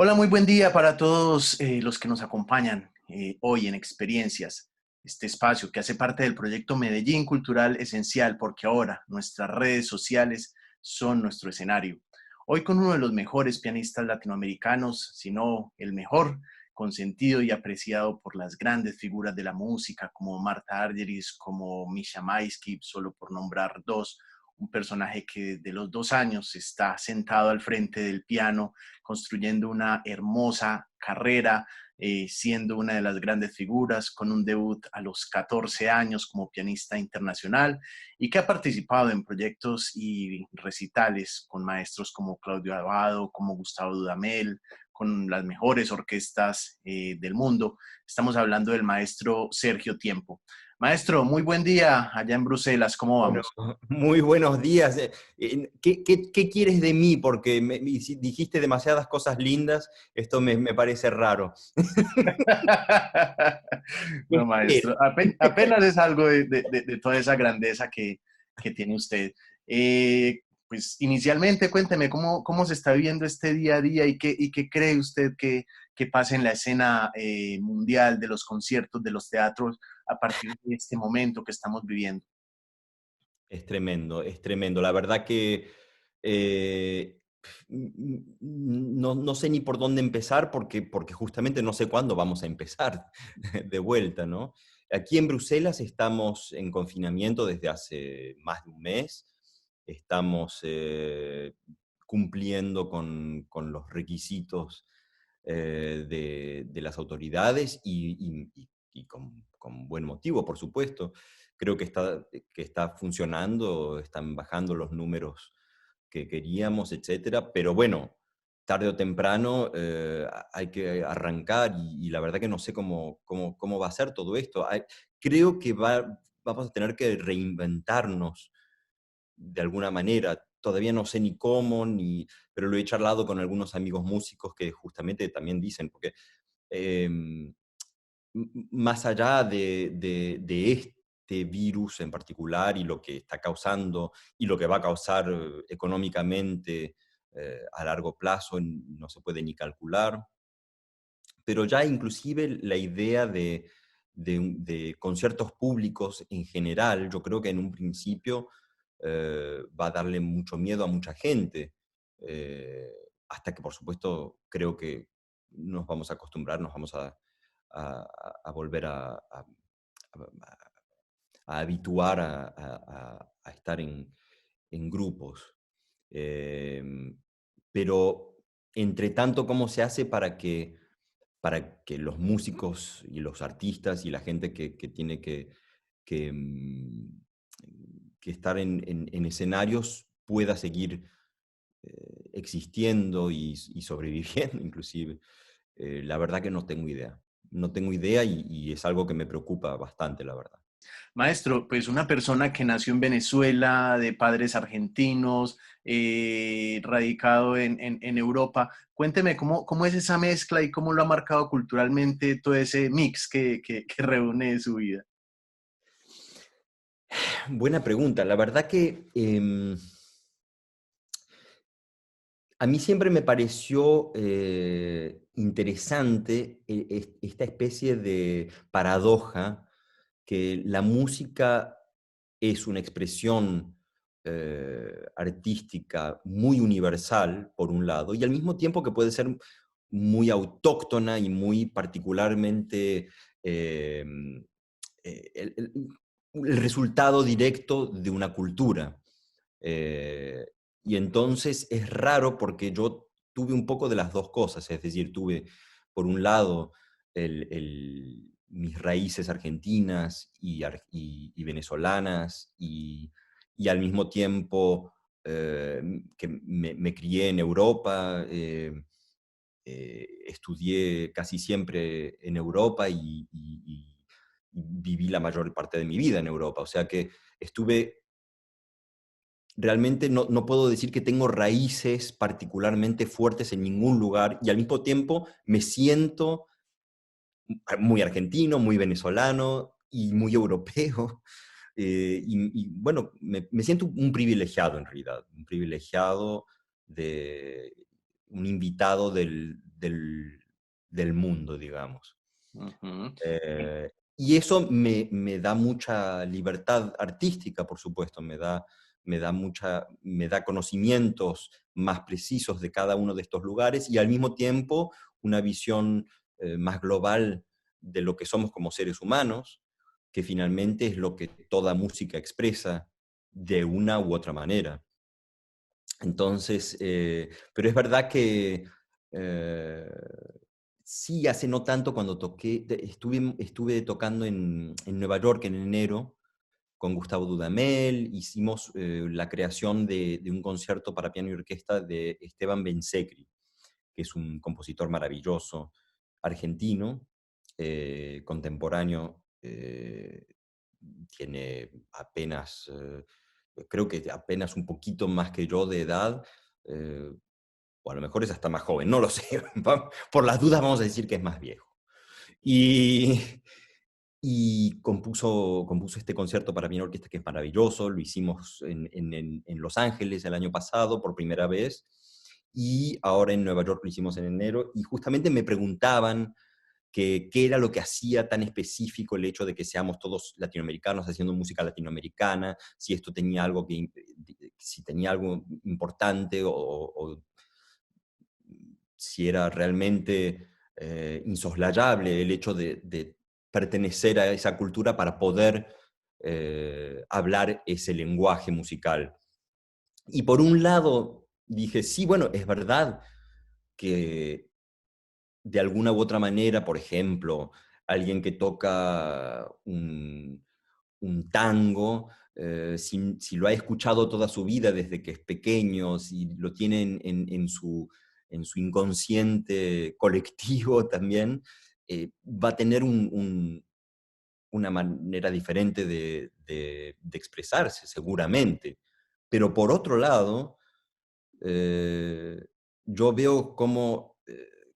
Hola, muy buen día para todos los que nos acompañan hoy en Experiencias, este espacio que hace parte del proyecto Medellín Cultural Esencial, porque ahora nuestras redes sociales son nuestro escenario. Hoy con uno de los mejores pianistas latinoamericanos, si no el mejor, consentido y apreciado por las grandes figuras de la música, como Marta Argerich, como Misha Maisky, solo por nombrar dos, un personaje que desde los 2 años está sentado al frente del piano construyendo una hermosa carrera, siendo una de las grandes figuras, con un debut a los 14 años como pianista internacional y que ha participado en proyectos y recitales con maestros como Claudio Abbado, como Gustavo Dudamel, con las mejores orquestas del mundo. Estamos hablando del maestro Sergio Tiempo. Maestro, muy buen día allá en Bruselas, ¿cómo Bueno, vamos? muy buenos días. ¿Qué quieres de mí? Porque si dijiste demasiadas cosas lindas, esto me parece raro. ¿Qué No, maestro, quieres? apenas es algo de toda esa grandeza que tiene usted. Pues inicialmente cuénteme cómo se está viviendo este día a día y qué cree usted que pasa en la escena mundial de los conciertos, de los teatros, a partir de este momento que estamos viviendo. Es tremendo, es tremendo. La verdad que eh, no sé ni por dónde empezar porque justamente no sé cuándo vamos a empezar de vuelta, ¿no? Aquí en Bruselas estamos en confinamiento desde hace más de un mes. Estamos cumpliendo con los requisitos de las autoridades y con buen motivo, por supuesto. Creo que está funcionando, están bajando los números que queríamos, etcétera, pero bueno, tarde o temprano hay que arrancar y la verdad que no sé cómo va a ser todo esto. Creo que vamos a tener que reinventarnos de alguna manera. Todavía no sé ni cómo, pero lo he charlado con algunos amigos músicos que justamente también dicen, porque em, más allá de este virus en particular y lo que está causando y lo que va a causar económicamente a largo plazo, no se puede ni calcular, pero ya inclusive la idea de conciertos públicos en general, yo creo que en un principio va a darle mucho miedo a mucha gente, eh, hasta que por supuesto creo que nos vamos a acostumbrar, nos vamos a volver a habituar a estar en grupos. Em, pero, entre tanto, ¿cómo se hace para que los músicos y los artistas y la gente que tiene que, mm, que estar en escenarios pueda seguir existiendo y sobreviviendo inclusive? La verdad que no tengo idea. No tengo idea y es algo que me preocupa bastante, la verdad. Maestro, pues una persona que nació en Venezuela, de padres argentinos, radicado en Europa, cuénteme cómo es esa mezcla y cómo lo ha marcado culturalmente todo ese mix que reúne su vida. Buena pregunta. La verdad que a mí siempre me pareció interesante esta especie de paradoja que la música es una expresión artística muy universal, por un lado, y al mismo tiempo que puede ser muy autóctona y muy particularmente eh, el resultado directo de una cultura. Eh, y entonces es raro porque yo tuve un poco de las dos cosas, es decir, tuve por un lado mis raíces argentinas y venezolanas y al mismo tiempo que me crié en Europa, estudié casi siempre en Europa y viví la mayor parte de mi vida en Europa, o sea que estuve realmente no puedo decir que tengo raíces particularmente fuertes en ningún lugar y al mismo tiempo me siento muy argentino, muy venezolano y muy europeo. Bueno, me siento un privilegiado en realidad, un privilegiado de, un invitado del mundo, digamos. Ujú. Y eso me da mucha libertad artística, por supuesto, me da conocimientos más precisos de cada uno de estos lugares y al mismo tiempo una visión más global de lo que somos como seres humanos, que finalmente es lo que toda música expresa de una u otra manera. Entonces, pero es verdad que eh, sí, hace no tanto cuando estuve tocando en Nueva York en enero con Gustavo Dudamel, hicimos la creación de un concierto para piano y orquesta de Esteban Bensecri, que es un compositor maravilloso argentino, contemporáneo, tiene apenas, creo que apenas un poquito más que yo de edad, eh, o a lo mejor es hasta más joven, no lo sé, por las dudas vamos a decir que es más viejo. Y, y compuso este concierto para piano y orquesta que es maravilloso, lo hicimos en Los Ángeles el año pasado por primera vez, y ahora en Nueva York lo hicimos en enero, y justamente me preguntaban qué era lo que hacía tan específico el hecho de que seamos todos latinoamericanos haciendo música latinoamericana, si esto tenía algo si tenía algo importante o si era realmente insoslayable el hecho de pertenecer a esa cultura para poder hablar ese lenguaje musical. Y por un lado dije, sí, bueno, es verdad que de alguna u otra manera, por ejemplo, alguien que toca un tango, si lo ha escuchado toda su vida desde que es pequeño, si lo tiene en su inconsciente colectivo también, va a tener una manera diferente de expresarse, seguramente. Pero por otro lado, eh, yo veo cómo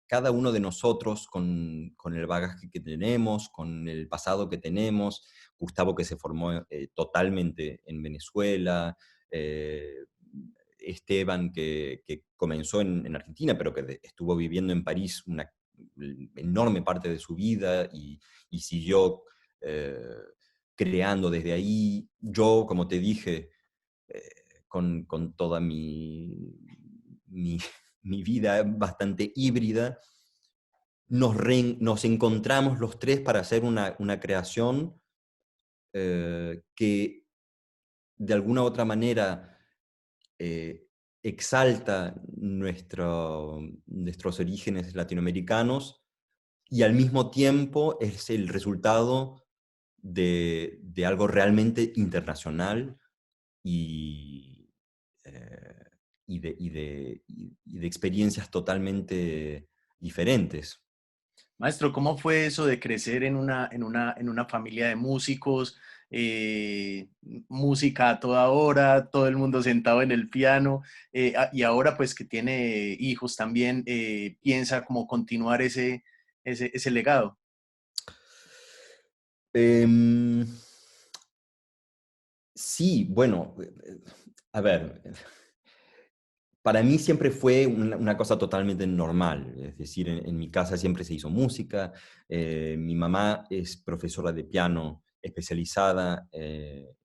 cada uno de nosotros, con el bagaje que tenemos, con el pasado que tenemos, Gustavo que se formó totalmente en Venezuela, eh, Esteban que comenzó en Argentina, pero que estuvo viviendo en París una enorme parte de su vida y siguió eh, creando desde ahí. Yo, como te dije, con toda mi, mi vida bastante híbrida, nos encontramos los tres para hacer una creación que de alguna u otra manera eh, exalta nuestros orígenes latinoamericanos y al mismo tiempo es el resultado de algo realmente internacional y, eh, y de experiencias totalmente diferentes. Maestro, ¿cómo fue eso de crecer en una familia de músicos? Música a toda hora, todo el mundo sentado en el piano, y ahora pues que tiene hijos también, piensa como continuar ese legado. Em, sí, bueno, a ver, para mí siempre fue una cosa totalmente normal, es decir, en mi casa siempre se hizo música, mi mamá es profesora de piano especializada eh,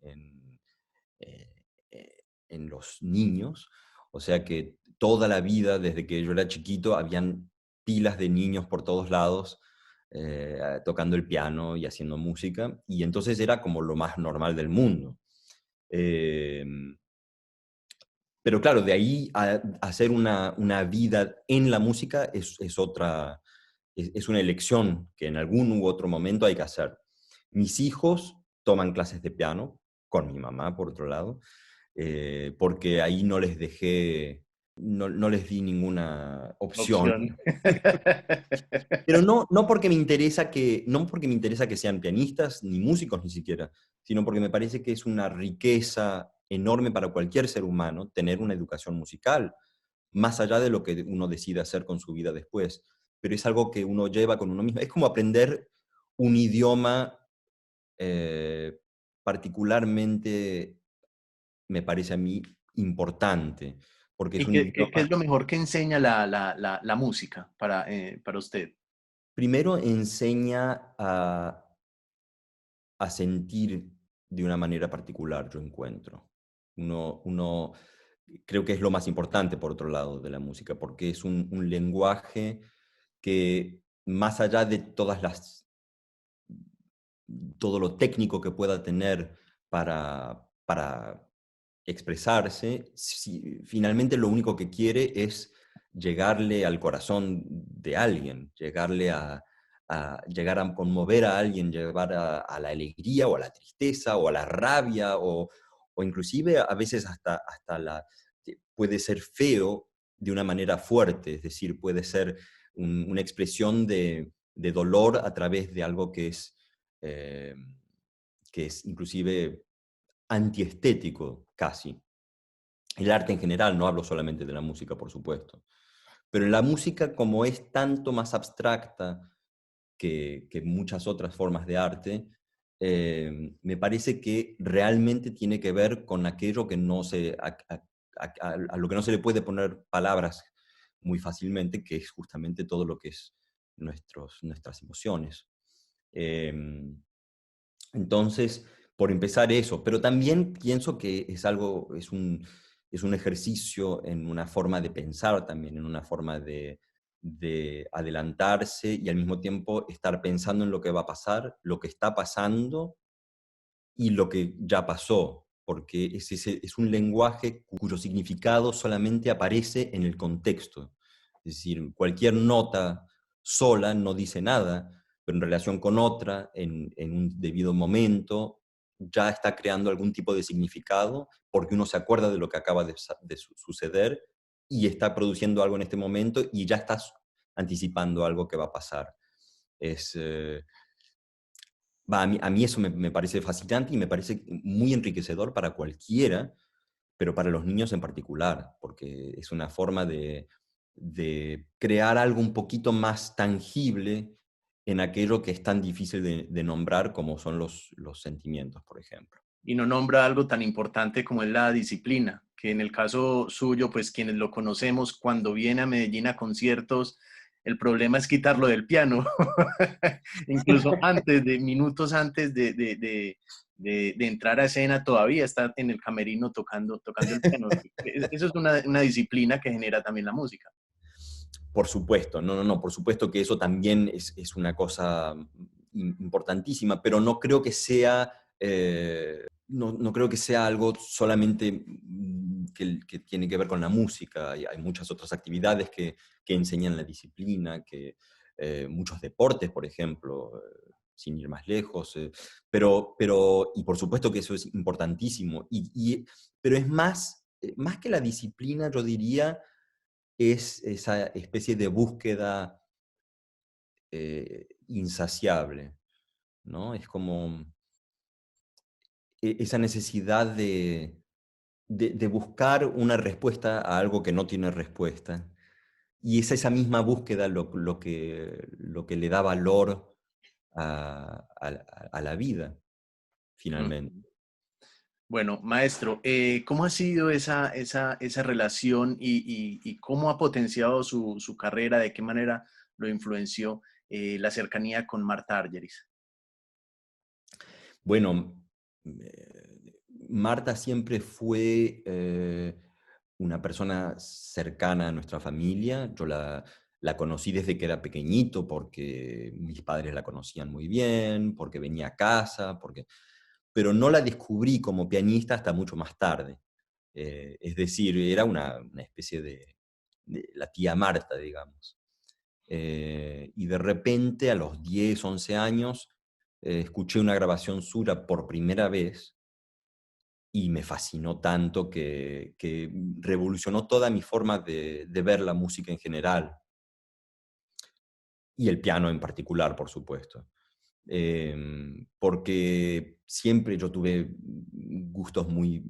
en los niños, o sea que toda la vida, desde que yo era chiquito, habían pilas de niños por todos lados tocando el piano y haciendo música, y entonces era como lo más normal del mundo. Eh, pero claro, de ahí a hacer una vida en la música es otra, es una elección que en algún u otro momento hay que hacer. Mis hijos toman clases de piano, con mi mamá, por otro lado, porque ahí no les dejé, no les di ninguna opción. Opción. Pero no porque no porque me interesa que sean pianistas, ni músicos ni siquiera, sino porque me parece que es una riqueza enorme para cualquier ser humano tener una educación musical, más allá de lo que uno decida hacer con su vida después. Pero es algo que uno lleva con uno mismo. Es como aprender un idioma particularmente, me parece a mí, importante, porque es ¿Y un qué es idioma. lo mejor que enseña la música para usted? Primero enseña a sentir de una manera particular, yo encuentro. Uno creo que es lo más importante, por otro lado, de la música, porque es un lenguaje que, más allá de todo lo técnico que pueda tener para expresarse, finalmente lo único que quiere es llegarle al corazón de alguien, llegar a conmover a alguien, llevar a la alegría o a la tristeza o a la rabia o inclusive a veces puede ser feo de una manera fuerte, es decir, puede ser una expresión de dolor a través de algo eh, que es inclusive antiestético casi. El arte en general, no hablo solamente de la música, por supuesto. Pero en la música, como es tanto más abstracta que muchas otras formas de arte, me parece que realmente tiene que ver con aquello que no se, a lo que no se le puede poner palabras muy fácilmente, que es justamente todo lo que es nuestras emociones. Em, entonces, por empezar eso, pero también pienso que es un ejercicio en una forma de pensar también, en una forma de adelantarse y al mismo tiempo estar pensando en lo que va a pasar, lo que está pasando y lo que ya pasó, porque es un lenguaje cuyo significado solamente aparece en el contexto. Es decir, cualquier nota sola no dice nada, pero en relación con otra, en un debido momento, ya está creando algún tipo de significado porque uno se acuerda de lo que acaba de suceder y está produciendo algo en este momento y ya está anticipando algo que va a pasar. Es, a mí eso me parece fascinante y me parece muy enriquecedor para cualquiera, pero para los niños en particular, porque es una forma de crear algo un poquito más tangible en aquello que es tan difícil de nombrar como son los sentimientos, por ejemplo. Y no nombra algo tan importante como es la disciplina, que en el caso suyo, pues quienes lo conocemos, cuando viene a Medellín a conciertos, el problema es quitarlo del piano, incluso minutos antes de entrar a escena, todavía está en el camerino tocando el piano. Eso es una disciplina que genera también la música. Por supuesto, no, por supuesto que eso también es una cosa importantísima, pero no creo que sea, no creo que sea algo solamente que tiene que ver con la música. Hay muchas otras actividades que enseñan la disciplina, muchos deportes, por ejemplo, sin ir más lejos, y por supuesto que eso es importantísimo, pero es más que la disciplina, yo diría es esa especie de búsqueda insaciable, ¿no? Es como esa necesidad de buscar una respuesta a algo que no tiene respuesta. Y es esa misma búsqueda lo que le da valor a la vida, finalmente. Ujú. Bueno, maestro, ¿cómo ha sido esa relación y cómo ha potenciado su carrera? ¿De qué manera lo influenció la cercanía con Marta Argerich? Bueno, Marta siempre fue una persona cercana a nuestra familia. La conocí desde que era pequeñito porque mis padres la conocían muy bien, porque venía a casa, pero no la descubrí como pianista hasta mucho más tarde. Es decir, era una especie de la tía Marta, digamos. Y de repente, a los 10 11 años, escuché una grabación suya por primera vez y me fascinó tanto que revolucionó toda mi forma de ver la música en general y el piano en particular, por supuesto. Porque siempre yo tuve gustos muy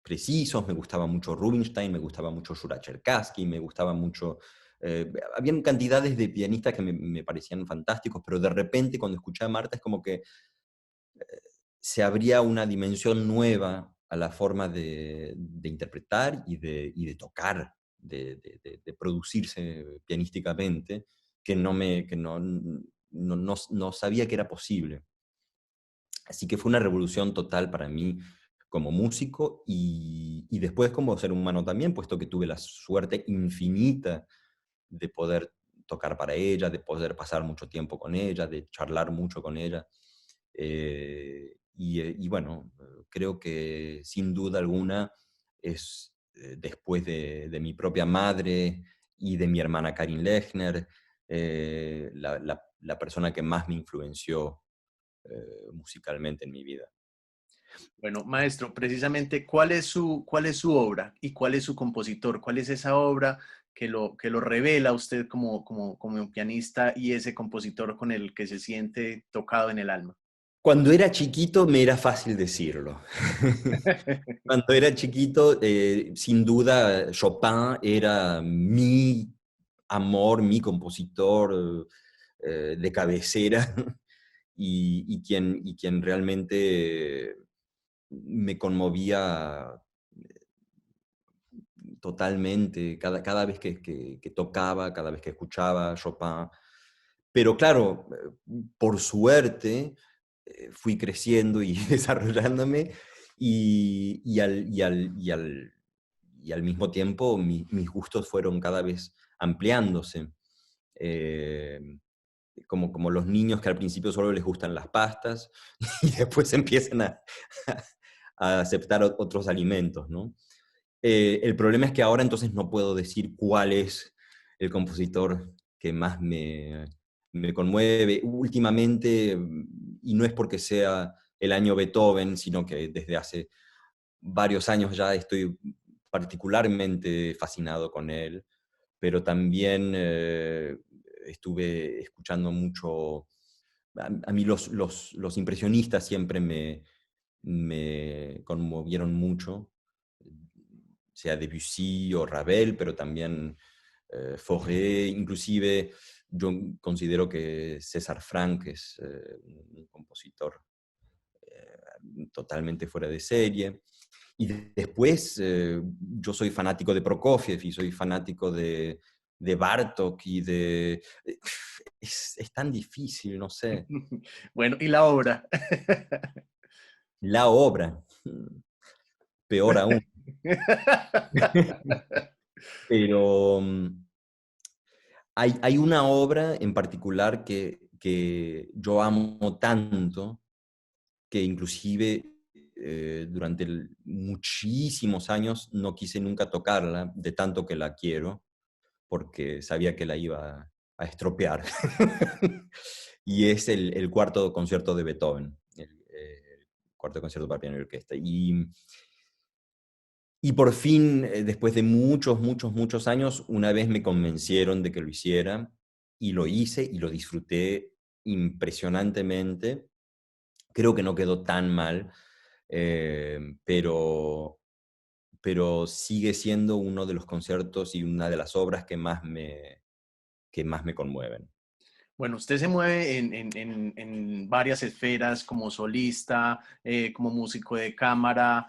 precisos, me gustaba mucho Rubinstein, me gustaba mucho Shura Cherkassky, me gustaba mucho... habían cantidades de pianistas que me parecían fantásticos, pero de repente cuando escuché a Marta es como que se abría una dimensión nueva a la forma de interpretar y de tocar, de producirse pianísticamente, que no sabía que era posible. Así que fue una revolución total para mí como músico y después como ser humano también, puesto que tuve la suerte infinita de poder tocar para ella, de poder pasar mucho tiempo con ella, de charlar mucho con ella. Y bueno, creo que sin duda alguna es después de mi propia madre y de mi hermana Karin Lechner, la persona que más me influenció musicalmente en mi vida. Bueno, maestro, precisamente, cuál es su obra y cuál es su compositor? ¿Cuál es esa obra que lo revela a usted como un pianista y ese compositor con el que se siente tocado en el alma? Cuando era chiquito me era fácil decirlo. Cuando era chiquito, sin duda, Chopin era mi amor, mi compositor de cabecera y quien realmente me conmovía totalmente cada vez que tocaba, cada vez que escuchaba Chopin. Pero claro, por suerte fui creciendo y desarrollándome y al mismo tiempo mis gustos fueron cada vez ampliándose. Eh, como los niños que al principio solo les gustan las pastas y después empiezan a aceptar otros alimentos, ¿no? El problema es que ahora entonces no puedo decir cuál es el compositor que más me conmueve. Últimamente, y no es porque sea el año Beethoven, sino que desde hace varios años ya estoy particularmente fascinado con él, pero también estuve escuchando mucho, a mí los impresionistas siempre me conmovieron mucho, sea Debussy o Ravel, pero también Fauré, inclusive yo considero que César Franck es un compositor totalmente fuera de serie. Y después yo soy fanático de Prokofiev y soy fanático de Bartók y de... Es tan difícil, no sé. Bueno, ¿y la obra? La obra, peor aún. Pero hay una obra en particular que yo amo tanto, que inclusive durante muchísimos años no quise nunca tocarla, de tanto que la quiero, porque sabía que la iba a estropear. Y es el cuarto concierto de Beethoven, el cuarto concierto para piano y orquesta. Y por fin, después de muchos años, una vez me convencieron de que lo hiciera y lo hice y lo disfruté impresionantemente. Creo que no quedó tan mal, eh, pero, pero sigue siendo uno de los conciertos y una de las obras que más me conmueven. Bueno, usted se mueve en varias esferas como solista, como músico de cámara,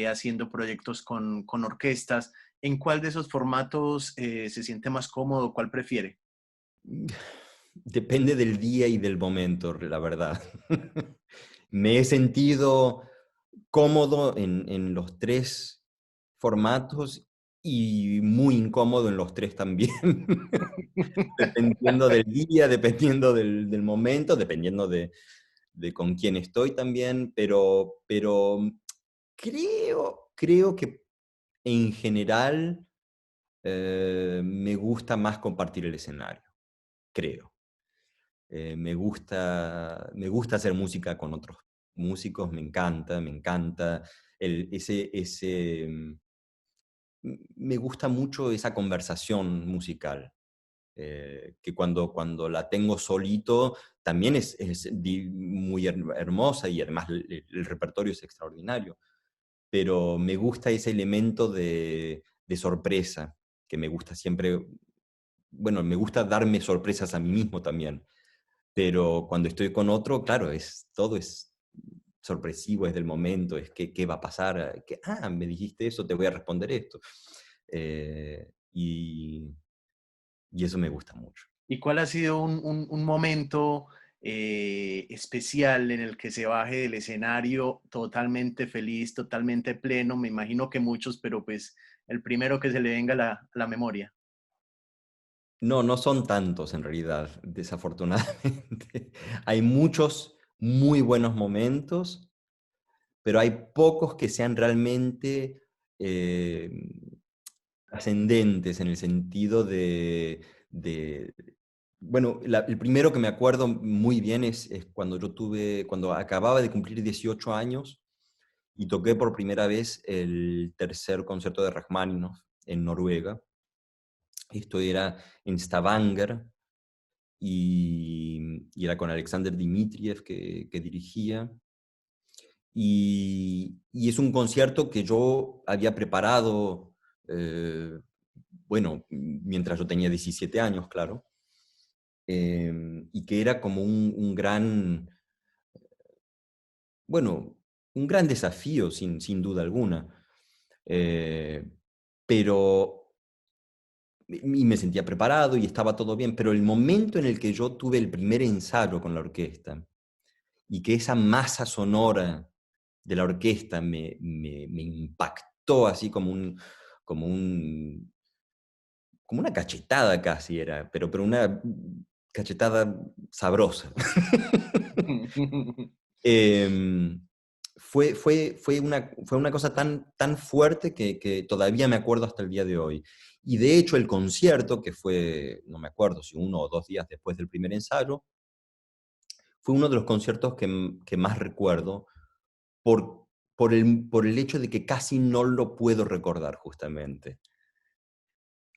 haciendo proyectos con orquestas. ¿En cuál de esos formatos se siente más cómodo? ¿Cuál prefiere? Depende del día y del momento, la verdad. Me he sentido cómodo en los tres formatos y muy incómodo en los tres también. Dependiendo del día, dependiendo del momento, dependiendo de con quién estoy también, pero creo que en general me gusta más compartir el escenario, creo. Me gusta hacer música con otros músicos, me encanta. Me gusta mucho esa conversación musical, que cuando la tengo solito también es muy hermosa y además el repertorio es extraordinario, pero me gusta ese elemento de sorpresa, que me gusta siempre, bueno, me gusta darme sorpresas a mí mismo también, pero cuando estoy con otro, claro, todo es sorpresivo, es del momento, es qué va a pasar, me dijiste eso, te voy a responder esto. Y, y eso me gusta mucho. ¿Y cuál ha sido un momento especial en el que se baje del escenario totalmente feliz, totalmente pleno? Me imagino que muchos, pero pues el primero que se le venga a la memoria. No, no son tantos en realidad, desafortunadamente. Hay muchos muy buenos momentos, pero hay pocos que sean realmente eh, trascendentes en el sentido de bueno, el primero que me acuerdo muy bien es cuando acababa de cumplir 18 años y toqué por primera vez el tercer concierto de Rachmaninoff en Noruega. Esto era en Stavanger y era con Alexander Dmitriev que dirigía. Y es un concierto que yo había preparado, bueno, mientras yo tenía 17 años, claro, y que era como un gran, bueno, un gran desafío, sin duda alguna. Eh, pero, y me sentía preparado y estaba todo bien, pero el momento en el que yo tuve el primer ensayo con la orquesta y que esa masa sonora de la orquesta me impactó así como un, como una cachetada casi era, pero una cachetada sabrosa. Em, fue una cosa tan fuerte que todavía me acuerdo hasta el día de hoy. Y de hecho el concierto, que fue, no me acuerdo si 1 o 2 días después del primer ensayo, fue uno de los conciertos que más recuerdo por, por el hecho de que casi no lo puedo recordar justamente.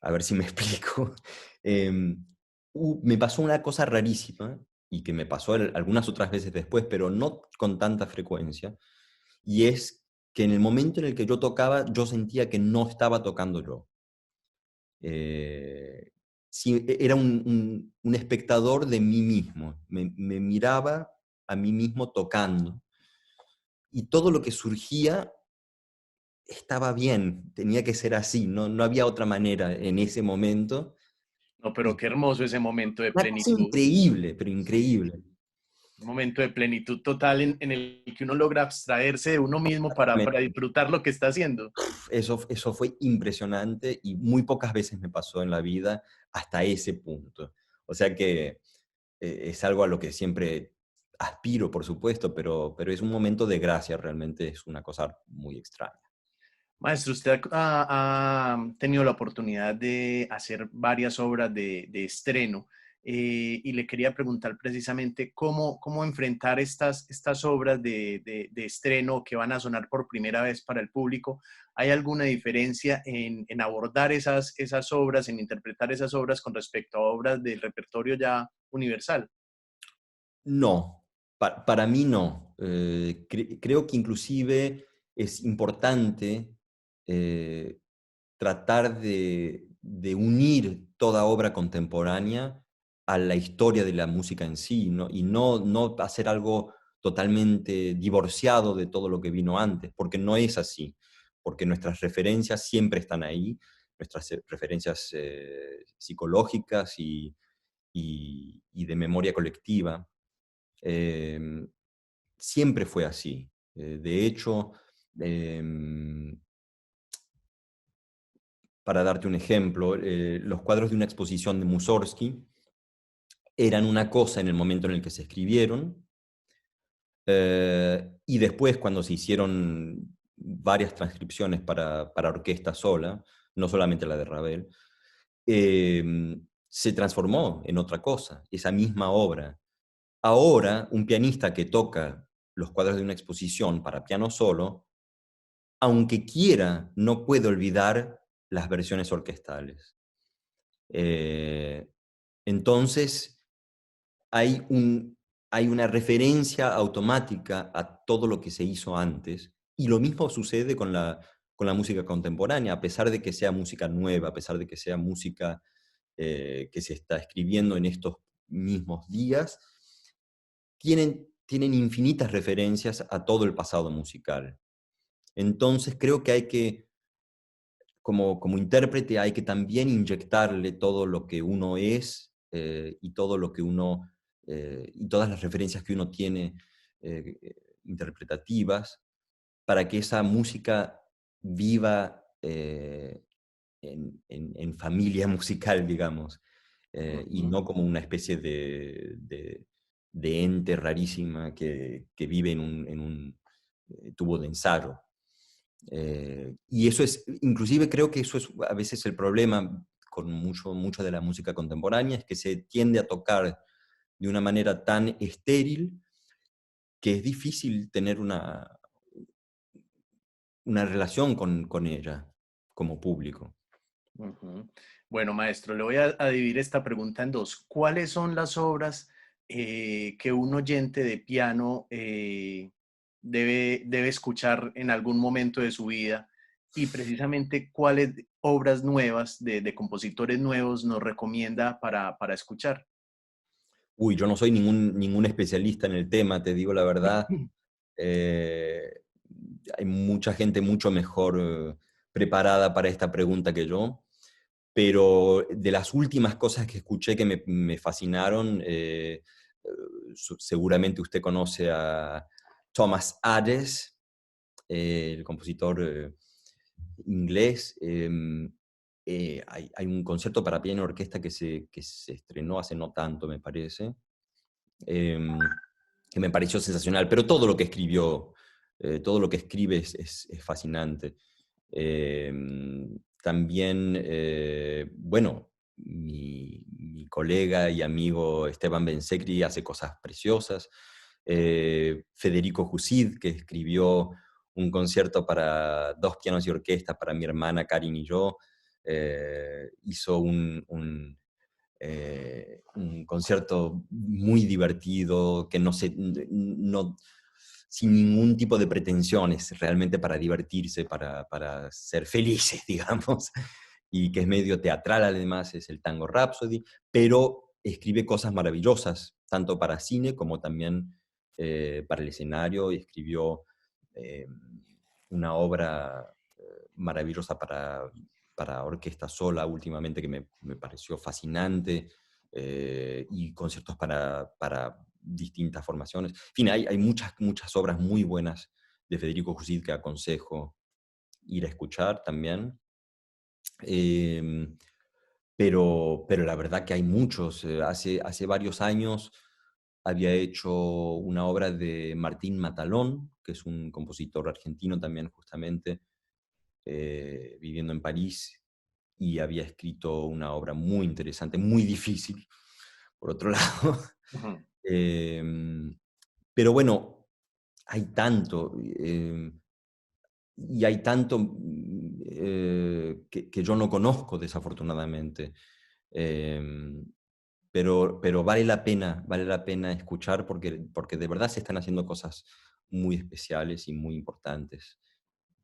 A ver si me explico. Me pasó una cosa rarísima y que me pasó algunas otras veces después, pero no con tanta frecuencia, y es que en el momento en el que yo tocaba, yo sentía que no estaba tocando yo. Eh, sí, era un espectador de mí mismo, me miraba a mí mismo tocando, y todo lo que surgía estaba bien, tenía que ser así, no había otra manera en ese momento. No, pero Y qué hermoso ese momento de una cosa plenitud. increíble, pero increíble. Un momento de plenitud total en el que uno logra abstraerse de uno mismo para disfrutar lo que está haciendo. Eso fue impresionante y muy pocas veces me pasó en la vida hasta ese punto. O sea que es algo a lo que siempre aspiro, por supuesto, pero es un momento de gracia, realmente es una cosa muy extraña. Maestro, usted ha tenido la oportunidad de hacer varias obras de estreno y le quería preguntar precisamente cómo enfrentar estas obras de estreno que van a sonar por primera vez para el público. ¿Hay alguna diferencia en abordar esas obras, en interpretar esas obras con respecto a obras del repertorio ya universal? No, para mí no. Creo que inclusive es importante eh, tratar de unir toda obra contemporánea a la historia de la música en sí, ¿no? Y no hacer algo totalmente divorciado de todo lo que vino antes, porque no es así, porque nuestras referencias siempre están ahí, nuestras referencias psicológicas y de memoria colectiva. Eh, Siempre fue así. De hecho, em, para darte un ejemplo, los cuadros de una exposición de Mussorgsky eran una cosa en el momento en el que se escribieron, y después cuando se hicieron varias transcripciones para orquesta sola, no solamente la de Ravel, se transformó en otra cosa, esa misma obra. Ahora, un pianista que toca los cuadros de una exposición para piano solo, aunque quiera, no puede olvidar las versiones orquestales. Eh, entonces, hay, hay una referencia automática a todo lo que se hizo antes, y lo mismo sucede con la música contemporánea, a pesar de que sea música nueva, a pesar de que sea música que se está escribiendo en estos mismos días, tienen tienen infinitas referencias a todo el pasado musical. Entonces creo que hay que, como intérprete, hay que también inyectarle todo lo que uno es y todo lo que uno, y todas las referencias que uno tiene eh, interpretativas para que esa música viva en familia musical, digamos, y Ujú. no como una especie de ente rarísima que vive en un tubo de ensayo. Y eso es, inclusive creo que eso es a veces el problema con mucho de la música contemporánea, es que se tiende a tocar de una manera tan estéril que es difícil tener una relación con ella como público. Ujú. Bueno, maestro, le voy a dividir esta pregunta en dos. ¿Cuáles son las obras que un oyente de piano debe escuchar en algún momento de su vida? Y precisamente, ¿cuáles obras nuevas de compositores nuevos nos recomienda para escuchar? Uy, yo no soy ningún especialista en el tema, te digo la verdad. Eh, Hay mucha gente mucho mejor preparada para esta pregunta que yo. Pero de las últimas cosas que escuché que me fascinaron, seguramente usted conoce a Thomas Adès, el compositor inglés. Hay un concierto para piano y orquesta que se estrenó hace no tanto, me parece, que me pareció sensacional, pero todo lo que escribió, todo lo que escribe es fascinante. Eh, También, bueno, mi colega y amigo Esteban Bensecri hace cosas preciosas. Federico Jusid, que escribió un concierto para dos pianos y orquesta para mi hermana Karin y yo, hizo un concierto muy divertido, que sin ningún tipo de pretensiones, realmente para divertirse, para ser felices, digamos, y que es medio teatral además, es el Tango Rhapsody, pero escribe cosas maravillosas, tanto para cine como también para el escenario, y escribió eh, una obra maravillosa para orquesta sola últimamente que me pareció fascinante, y conciertos para distintas formaciones. En fin, hay muchas obras muy buenas de Federico Jusid que aconsejo ir a escuchar también. Eh, pero la verdad que hay muchos. Hace varios años había hecho una obra de Martín Matalón, que es un compositor argentino también, justamente, viviendo en París, y había escrito una obra muy interesante, muy difícil, por otro lado. Ujú. Em, pero bueno, hay tanto, y hay tanto que yo no conozco, desafortunadamente. Em, pero vale la pena escuchar porque de verdad se están haciendo cosas muy especiales y muy importantes.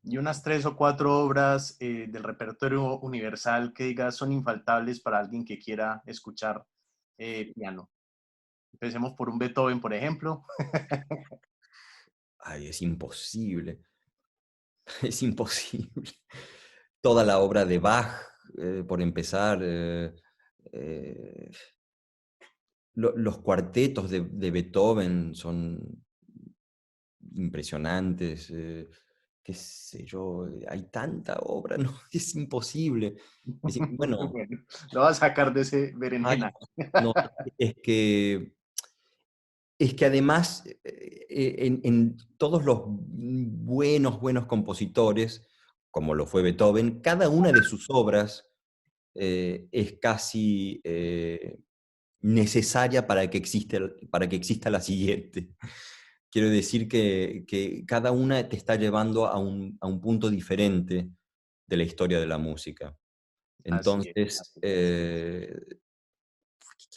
Y unas tres o cuatro obras del repertorio universal que diga son infaltables para alguien que quiera escuchar piano. Empecemos por un Beethoven, por ejemplo. Ay, es imposible, es imposible. Toda la obra de Bach, por empezar, eh, los cuartetos de Beethoven son impresionantes, qué sé yo, hay tanta obra, ¿no? Es imposible. Bueno, Bueno, lo va a sacar de ese ay, berenjena. no, es que, es que además en todos los buenos compositores, como lo fue Beethoven, cada una de sus obras es casi necesaria para que exista la siguiente. Quiero decir que cada una te está llevando a un punto diferente de la historia de la música. Así es, Entonces, así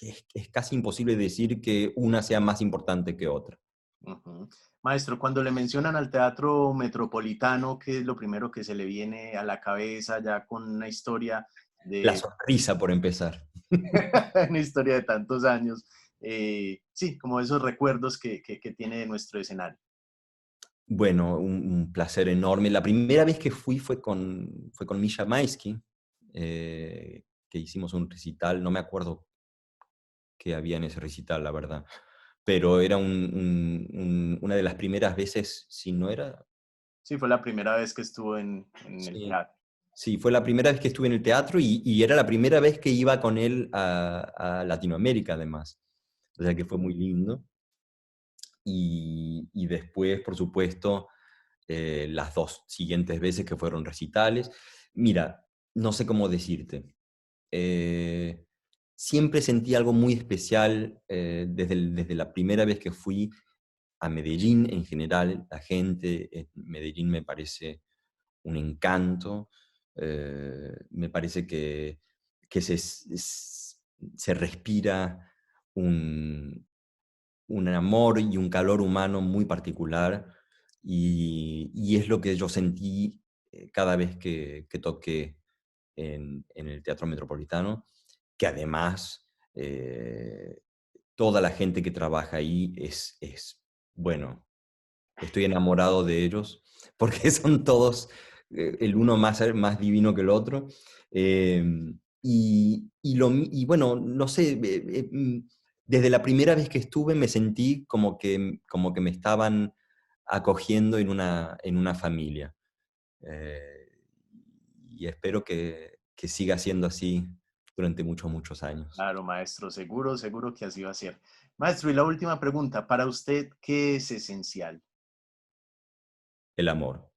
es. es casi imposible decir que una sea más importante que otra. Ujú. Maestro, cuando le mencionan al Teatro Metropolitano, ¿qué es lo primero que se le viene a la cabeza ya con una historia La de, sonrisa, por empezar. una historia de tantos años? sí, como esos recuerdos que tiene de nuestro escenario. Bueno, un placer enorme. La primera vez que fui fue con Misha Maisky, que hicimos un recital, no me acuerdo qué había en ese recital, la verdad, pero era una de las primeras veces, si no era, Sí, fue la primera vez que estuvo en el sí, teatro. sí, fue la primera vez que estuve en el teatro y era la primera vez que iba con él a Latinoamérica, además. O sea que fue muy lindo. Y después, por supuesto, las dos siguientes veces que fueron recitales. Mira, no sé cómo decirte. Eh, Siempre sentí algo muy especial desde la primera vez que fui a Medellín en general. La gente en Medellín me parece un encanto. Me parece que se respira un, un amor y un calor humano muy particular y es lo que yo sentí cada vez que toqué en el Teatro Metropolitano, que además toda la gente que trabaja ahí bueno, estoy enamorado de ellos, porque son todos el uno más divino que el otro. Eh, y bueno, no sé, desde la primera vez que estuve me sentí como que me estaban acogiendo en una familia. Eh, y espero que siga siendo así durante muchos, muchos años. Claro, maestro, seguro, seguro que así va a ser. Maestro, y la última pregunta, para usted, ¿qué es esencial? El amor.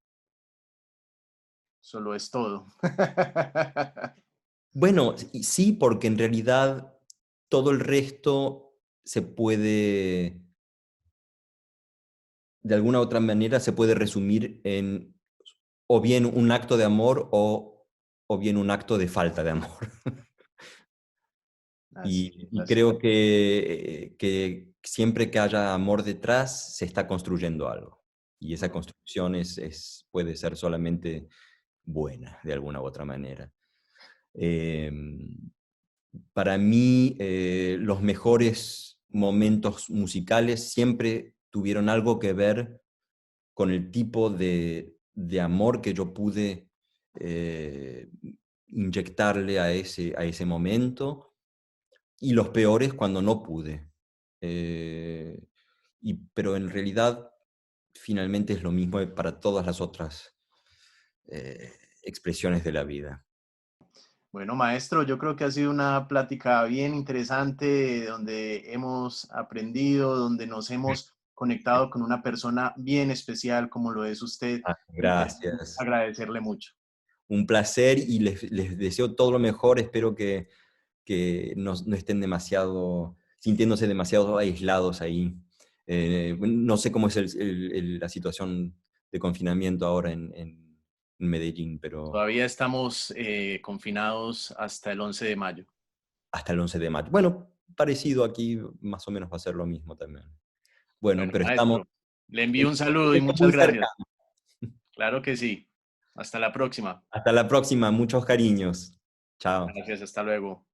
Solo es todo. Bueno, sí, porque en realidad todo el resto se puede, de alguna u otra manera, se puede resumir en o bien un acto de amor o bien un acto de falta de amor. Así es, Y así es. creo que siempre que haya amor detrás, se está construyendo algo. Y esa Mm. construcción puede ser solamente buena, de alguna u otra manera. Em, para mí, los mejores momentos musicales siempre tuvieron algo que ver con el tipo de amor que yo pude eh, inyectarle a ese momento y los peores cuando no pude. Eh, pero en realidad, finalmente es lo mismo para todas las otras eh, expresiones de la vida. Bueno, maestro, yo creo que ha sido una plática bien interesante, donde hemos aprendido, donde nos hemos conectado con una persona bien especial como lo es usted Ah, y queremos gracias. agradecerle mucho. Un placer y les deseo todo lo mejor. Espero que no estén sintiéndose demasiado aislados ahí. No sé cómo es la situación de confinamiento ahora en Medellín, pero Todavía estamos confinados hasta el 11 de mayo. hasta el 11 de mayo. Bueno, parecido aquí, más o menos va a ser lo mismo también. Bueno, Bueno, pero estamos maestro, le envío en un saludo y momento muchas muy gracias. cercano. Claro que sí. Hasta la próxima. Hasta la próxima, muchos cariños. Chao. Gracias, hasta luego.